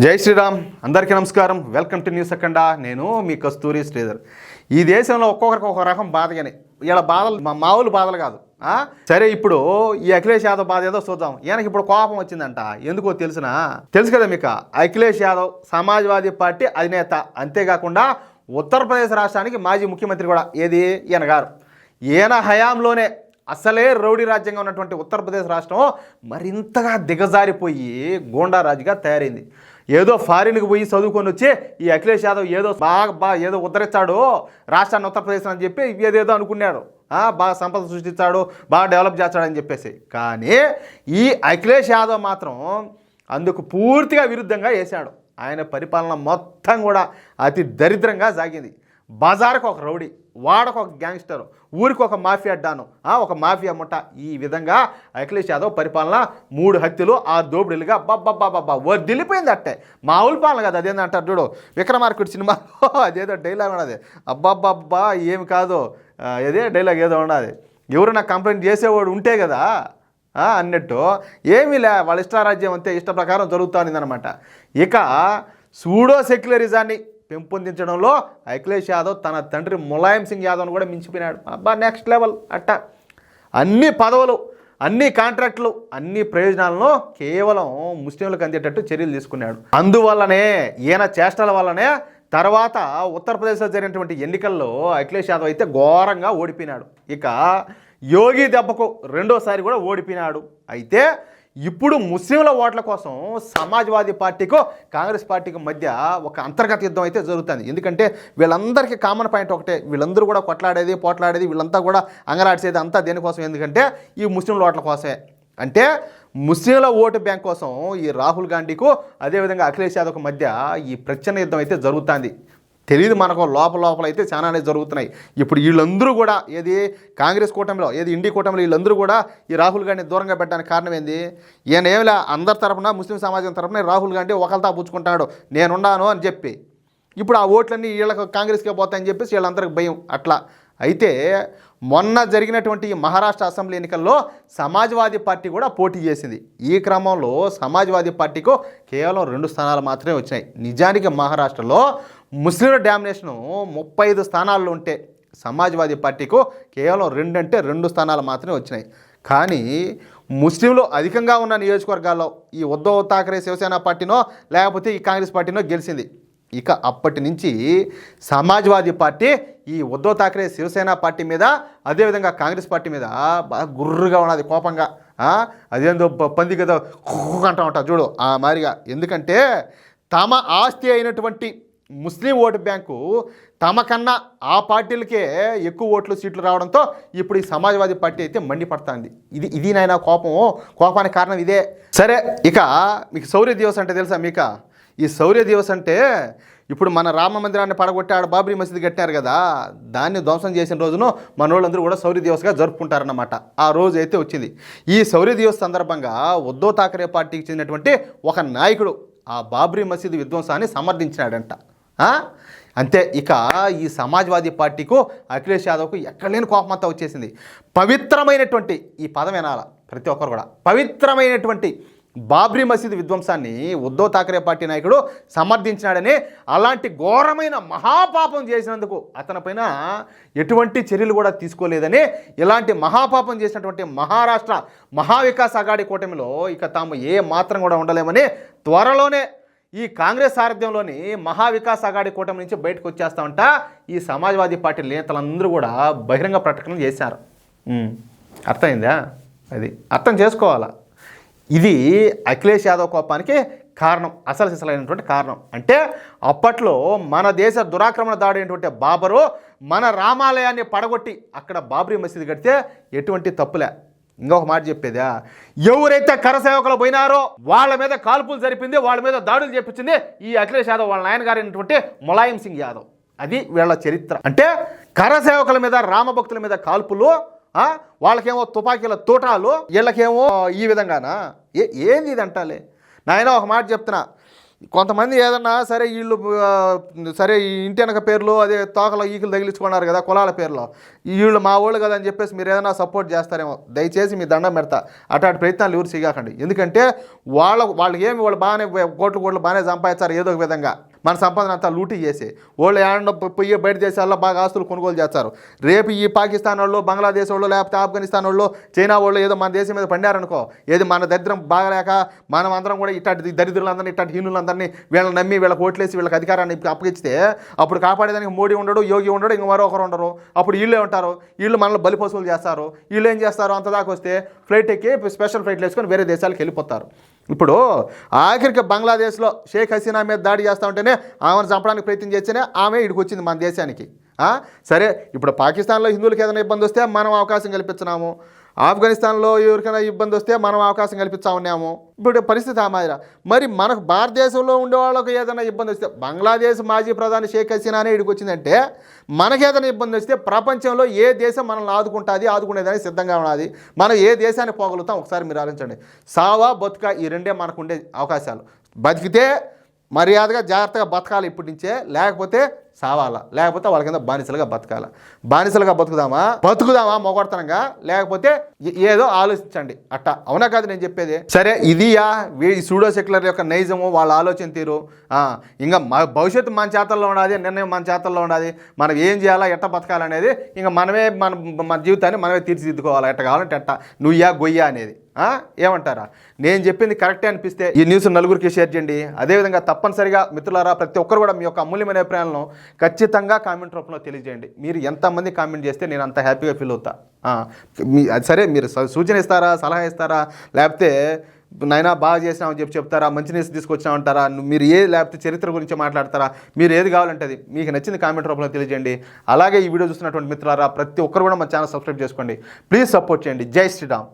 జై శ్రీరామ్. అందరికీ నమస్కారం. వెల్కమ్ టు న్యూస్ అఖండ. నేను మీ కస్తూరి శ్రీధర్. ఈ దేశంలో ఒక్కొక్కరికి ఒక్కొక్క రకం బాధగానే. ఇలా బాధలు మామూలు బాధలు కాదు. సరే, ఇప్పుడు ఈ అఖిలేష్ యాదవ్ బాధ ఏదో చూద్దాం. ఈయనకి ఇప్పుడు కోపం వచ్చిందంట. ఎందుకో తెలుసు కదా మీకు. అఖిలేష్ యాదవ్ సమాజ్వాదీ పార్టీ అధినేత, అంతేకాకుండా ఉత్తరప్రదేశ్ రాష్ట్రానికి మాజీ ముఖ్యమంత్రి కూడా. ఏది ఈయన గారు. ఈయన హయాంలోనే అసలే రౌడీ రాజ్యంగా ఉన్నటువంటి ఉత్తరప్రదేశ్ రాష్ట్రం మరింతగా దిగజారిపోయి గోండారాజుగా తయారైంది. ఏదో ఫారిన్కి పోయి చదువుకొని వచ్చి ఈ అఖిలేష్ యాదవ్ ఏదో ఏదో ఉద్ధరిస్తాడు రాష్ట్రాన్ని ఉత్తరప్రదేశ్ అని చెప్పి ఏదేదో అనుకున్నాడు. బాగా సంపద సృష్టిస్తాడు, బాగా డెవలప్ చేస్తాడని చెప్పేసి. కానీ ఈ అఖిలేష్ యాదవ్ మాత్రం అందుకు పూర్తిగా విరుద్ధంగా వేశాడు. ఆయన పరిపాలన మొత్తం కూడా అతి దరిద్రంగా సాగింది. బజార్కు ఒక రౌడీ, వాడకు ఒక గ్యాంగ్స్టర్, ఊరికి ఒక మాఫియా డాను, ఒక మాఫియా ముఠ. ఈ విధంగా అఖిలేష్ యాదవ్ పరిపాలన 3 హత్యలు 6 దోపిడీలుగా వదిలిపోయింది. అట్టే మామూలు పాలన కదా. అదేంటంటారు చూడు, విక్రమార్కుడి సినిమాలో అదేదో డైలాగ్ ఉన్నది. అబ్బాబ్బా ఏమి కాదు, అదే డైలాగ్ ఏదో ఉన్నది. ఎవరు నాకు కంప్లైంట్ చేసేవాడు ఉంటే కదా అన్నట్టు. ఏమీ లే, వాళ్ళ ఇష్టారాజ్యం అంతే, ఇష్ట ప్రకారం జరుగుతుందన్నమాట. ఇక సూడో సెక్యులరిజాన్ని పెంపొందించడంలో అఖిలేష్ యాదవ్ తన తండ్రి ములాయం సింగ్ యాదవ్ను కూడా మించిపోయినాడు. Next level. అట్ట అన్ని పదవులు, అన్ని కాంట్రాక్టులు, అన్ని ప్రయోజనాలను కేవలం ముస్లింలకు అందేటట్టు చర్యలు తీసుకున్నాడు. అందువల్లనే ఈయన చేష్టల వల్లనే తర్వాత ఉత్తరప్రదేశ్లో జరిగినటువంటి ఎన్నికల్లో అఖిలేష్ యాదవ్ అయితే ఘోరంగా ఓడిపోయినాడు. ఇక యోగి దెబ్బకు రెండోసారి కూడా ఓడిపోయినాడు. అయితే ఇప్పుడు ముస్లింల ఓట్ల కోసం సమాజ్వాదీ పార్టీకు కాంగ్రెస్ పార్టీకి మధ్య ఒక అంతర్గత యుద్ధం అయితే జరుగుతుంది. ఎందుకంటే వీళ్ళందరికీ కామన్ పాయింట్ ఒకటే, వీళ్ళందరూ కూడా కొట్లాడేది పోట్లాడేది, వీళ్ళంతా కూడా అంగరాడ్చేది అంతా దేనికోసం, ఎందుకంటే ఈ ముస్లింల ఓట్ల కోసమే. అంటే ముస్లింల ఓటు బ్యాంక్ కోసం ఈ రాహుల్ గాంధీకు అదేవిధంగా అఖిలేష్ యాదవ్కు మధ్య ఈ ప్రచన్న యుద్ధం అయితే జరుగుతుంది. తెలియదు మనకు, లోపల అయితే చాలానే జరుగుతున్నాయి. ఇప్పుడు వీళ్ళందరూ కూడా ఏది కాంగ్రెస్ కూటమిలో, ఏది ఇండి కూటమిలో వీళ్ళందరూ కూడా ఈ రాహుల్ గాంధీ దూరంగా పెట్టడానికి కారణం ఏంది? ఈయన ఏమిలా అందరి తరఫున, ముస్లిం సమాజం తరఫున రాహుల్ గాంధీ ఒకరితా పుచ్చుకుంటాడు, నేనున్నాను అని చెప్పి. ఇప్పుడు ఆ ఓట్లన్నీ వీళ్ళకి కాంగ్రెస్కే పోతాయని చెప్పేసి వీళ్ళందరికి భయం. అట్లా అయితే మొన్న జరిగినటువంటి మహారాష్ట్ర అసెంబ్లీ ఎన్నికల్లో సమాజ్వాదీ పార్టీ కూడా పోటీ చేసింది. ఈ క్రమంలో సమాజ్వాదీ పార్టీకు కేవలం 2 స్థానాలు మాత్రమే వచ్చినాయి. నిజానికి మహారాష్ట్రలో ముస్లింల డామినేషను 35 స్థానాల్లో ఉంటే సమాజ్వాదీ పార్టీకు కేవలం 2 స్థానాలు మాత్రమే వచ్చినాయి. కానీ ముస్లింలు అధికంగా ఉన్న నియోజకవర్గాల్లో ఈ ఉద్ధవ్ ఠాక్రే శివసేన పార్టీనో లేకపోతే ఈ కాంగ్రెస్ పార్టీనో గెలిచింది. ఇక అప్పటి నుంచి సమాజ్వాదీ పార్టీ ఈ ఉద్ధవ్ ఠాక్రే శివసేన పార్టీ మీద, అదేవిధంగా కాంగ్రెస్ పార్టీ మీద బాగా గుర్రుగా ఉన్నది, కోపంగా. అదేందో పంది కదా అంటూ ఉంటారు చూడు, ఆ మాదిరిగా. ఎందుకంటే తమ ఆస్తి అయినటువంటి ముస్లిం ఓటు బ్యాంకు తమకన్నా ఆ పార్టీలకే ఎక్కువ ఓట్లు సీట్లు రావడంతో ఇప్పుడు ఈ సమాజ్వాదీ పార్టీ అయితే మండిపడుతుంది. ఇది నాయన కోపానికి కారణం ఇదే. సరే, ఇక మీకు శౌర్య దివస్ అంటే తెలుసా? మీకు ఈ శౌర్య దివస్ అంటే ఇప్పుడు మన రామ మందిరాన్ని పడగొట్టి ఆడ బాబ్రీ మసీద్ కట్టారు కదా, దాన్ని ధ్వంసం చేసిన రోజును మన వాళ్ళందరూ కూడా శౌర్య దివస్గా జరుపుకుంటారన్నమాట. ఆ రోజు అయితే వచ్చింది. ఈ శౌర్య దివస్ సందర్భంగా ఉద్ధవ్ ఠాక్రే పార్టీకి చెందినటువంటి ఒక నాయకుడు ఆ బాబ్రీ మసీద్ విధ్వంసాన్ని సమర్థించినాడంట. అంతే. ఇక ఈ సమాజ్వాదీ పార్టీకు అఖిలేష్ యాదవ్కు ఎక్కడలేని కోపమంతా వచ్చేసింది. పవిత్రమైనటువంటి ఈ పదం వినాల ప్రతి ఒక్కరు కూడా, పవిత్రమైనటువంటి బాబ్రీ మసీద్ విధ్వంసాన్ని ఉద్ధవ్ ఠాక్రే పార్టీ నాయకుడు సమర్థించినాడని, అలాంటి ఘోరమైన మహాపాపం చేసినందుకు అతనిపైన ఎటువంటి చర్యలు కూడా తీసుకోలేదని, ఇలాంటి మహాపాపం చేసినటువంటి మహారాష్ట్ర మహావికాస్ అఘాడీ కూటమిలో ఇక తాము ఏ మాత్రం కూడా ఉండలేమని త్వరలోనే ఈ కాంగ్రెస్ సారథ్యంలోని మహావికాస్ అఘాడీ కూటమి నుంచి బయటకు వచ్చేస్తామంట ఈ సమాజ్వాదీ పార్టీ నేతలందరూ కూడా బహిరంగ ప్రకటన చేశారు. అర్థమైందా? అది అర్థం చేసుకోవాలా. ఇది అఖిలేష్ యాదవ్ కోపానికి కారణం, అసలైనటువంటి కారణం. అంటే అప్పట్లో మన దేశ దురాక్రమణ దాడైనటువంటి బాబరు మన రామాలయాన్ని పడగొట్టి అక్కడ బాబ్రీ మసీద్ కడితే ఎటువంటి తప్పులే. ఇంకొక మాట చెప్పేదా, ఎవరైతే కరసేవకులు పోయినారో వాళ్ళ మీద కాల్పులు జరిపింది, వాళ్ళ మీద దాడులు చేపించింది ఈ అఖిలేష్ యాదవ్ వాళ్ళ నాయనగారు అయినటువంటి ములాయం సింగ్ యాదవ్. అది వీళ్ళ చరిత్ర. అంటే కరసేవకుల మీద, రామభక్తుల మీద కాల్పులు, వాళ్ళకేమో తుపాకీల తోటాలు, వీళ్ళకేమో ఈ విధంగానా? ఏంది ఇది అంటాలే నాయన. ఒక మాట చెప్తున్నా, కొంతమంది ఏదన్నా సరే వీళ్ళు సరే ఈ ఇంటి వెనక పేర్లు అదే తోకలో ఈకలు తగిలించుకున్నారు కదా కులాల పేర్లో వీళ్ళు మా వాళ్ళు కదా అని చెప్పేసి మీరు ఏదైనా సపోర్ట్ చేస్తారేమో. దయచేసి మీ దండం పెడతా అట్లాంటి ప్రయత్నాలు ఎవరు చేయకండి. ఎందుకంటే వాళ్ళకి ఏమి వాళ్ళు బాగానే కోట్లు బాగానే సంపాదించారు ఏదో ఒక విధంగా. మన సంపాదన అంతా లూటీ చేసి వాళ్ళు ఏమన్నా పోయి బయట దేశాల్లో బాగా ఆస్తులు కొనుగోలు చేస్తారు. రేపు ఈ పాకిస్తాన్ వాళ్ళు, బంగ్లాదేశ్ వాళ్ళు, లేకపోతే ఆఫ్ఘనిస్తాన్ వాళ్ళు, చైనా వాళ్ళు ఏదో మన దేశం మీద పండారనుకో, ఏది మన దరిద్రం బాగలేక మనం అందరం కూడా ఇట్లాంటి దరిద్రులందరినీ ఇట్లాంటి హీనులందరినీ వీళ్ళని నమ్మి వీళ్ళకి ఓట్లేసి వీళ్ళకి అధికారాన్ని అప్పగిస్తే అప్పుడు కాపాడేదానికి మోడీ ఉండడు, యోగి ఉండడు, ఇంక మరొకరు ఉండరు. అప్పుడు వీళ్ళే ఉంటారు. వీళ్ళు మనల్ని బలిపశువులు చేస్తారు. వీళ్ళు ఏం చేస్తారు, అంత దాకా వస్తే ఫ్లైట్ ఎక్కి స్పెషల్ ఫ్లైట్లు వేసుకొని వేరే దేశాలకు వెళ్ళిపోతారు. ఇప్పుడు ఆఖరికి బంగ్లాదేశ్లో షేక్ హసీనా మీద దాడి చేస్తూ ఉంటేనే ఆమెను చంపడానికి ప్రయత్నం చేస్తేనే ఆమె ఇక్కడికి వచ్చింది మన దేశానికి. సరే ఇప్పుడు పాకిస్తాన్లో హిందువులకు ఏదైనా ఇబ్బంది వస్తే మనం అవకాశం కల్పించినాము, ఆఫ్ఘనిస్తాన్లో ఎవరికైనా ఇబ్బంది వస్తే మనం అవకాశం కల్పిస్తా ఉన్నాము. ఇప్పుడు పరిస్థితి ఆ మాదిరా. మరి మనకు భారతదేశంలో ఉండే వాళ్ళకు ఏదైనా ఇబ్బంది వస్తే, బంగ్లాదేశ్ మాజీ ప్రధాని షేక్ హసీనానే ఇక్కడికి వచ్చిందంటే మనకేదైనా ఇబ్బంది వస్తే ప్రపంచంలో ఏ దేశం మనల్ని ఆదుకునేదానికి సిద్ధంగా ఉన్నది. మనం ఏ దేశాన్ని పోగలుగుతాం ఒకసారి మీరు ఆలోచించండి. సావా బతుక ఈ రెండే మనకు ఉండే అవకాశాలు. బతికితే మర్యాదగా జాగ్రత్తగా బతకాలి ఇప్పటి నుంచే, లేకపోతే సావాలా, లేకపోతే వాళ్ళ కింద బానిసలుగా బానిసలుగా బతుకుదామా మొగొడతనంగా, లేకపోతే ఏదో ఆలోచించండి అట్టా. అవునా కాదు నేను చెప్పేది? సరే ఇదియా ఈ సూడో సెక్యులర్ యొక్క నైజము, వాళ్ళ ఆలోచన తీరు. ఇంకా భవిష్యత్తు మన చేతల్లో ఉన్నది, నిర్ణయం మన చేతల్లో ఉన్నది. మనం ఏం చేయాలా, ఎట్ట బతకాలనేది ఇంకా మనమే మన జీవితాన్ని మనమే తీర్చిదిద్దుకోవాలి. ఎట్ట కావాలంటే ఎట్ట, నువ్యా గొయ్యా అనేది. ఏమంటారా? నేను చెప్పింది కరెక్టే అనిపిస్తే ఈ న్యూస్ నలుగురికి షేర్ చేయండి. అదేవిధంగా తప్పనిసరిగా మిత్రులారా ప్రతి ఒక్కరు కూడా మీ యొక్క అమూల్యమైన అభిప్రాయాలను ఖచ్చితంగా కామెంట్ రూపంలో తెలియజేయండి. మీరు ఎంతమంది కామెంట్ చేస్తే నేను అంత హ్యాపీగా ఫీల్ అవుతా. సరే మీరు సూచన ఇస్తారా, సలహా ఇస్తారా, లేకపోతే నైనా బాగా చేసినామని చెప్తారా, మంచి న్యూస్ తీసుకొచ్చినామంటారా, మీరు లేకపోతే చరిత్ర గురించి మాట్లాడతారా, మీరు ఏది కావాలంటే అది మీకు నచ్చింది కామెంట్ రూపంలో తెలియజేయండి. అలాగే ఈ వీడియో చూస్తున్నటువంటి మిత్రులారా ప్రతి ఒక్కరు కూడా మన ఛానల్ సబ్స్క్రైబ్ చేసుకోండి. ప్లీజ్ సపోర్ట్ చేయండి. జై శ్రీరామ్.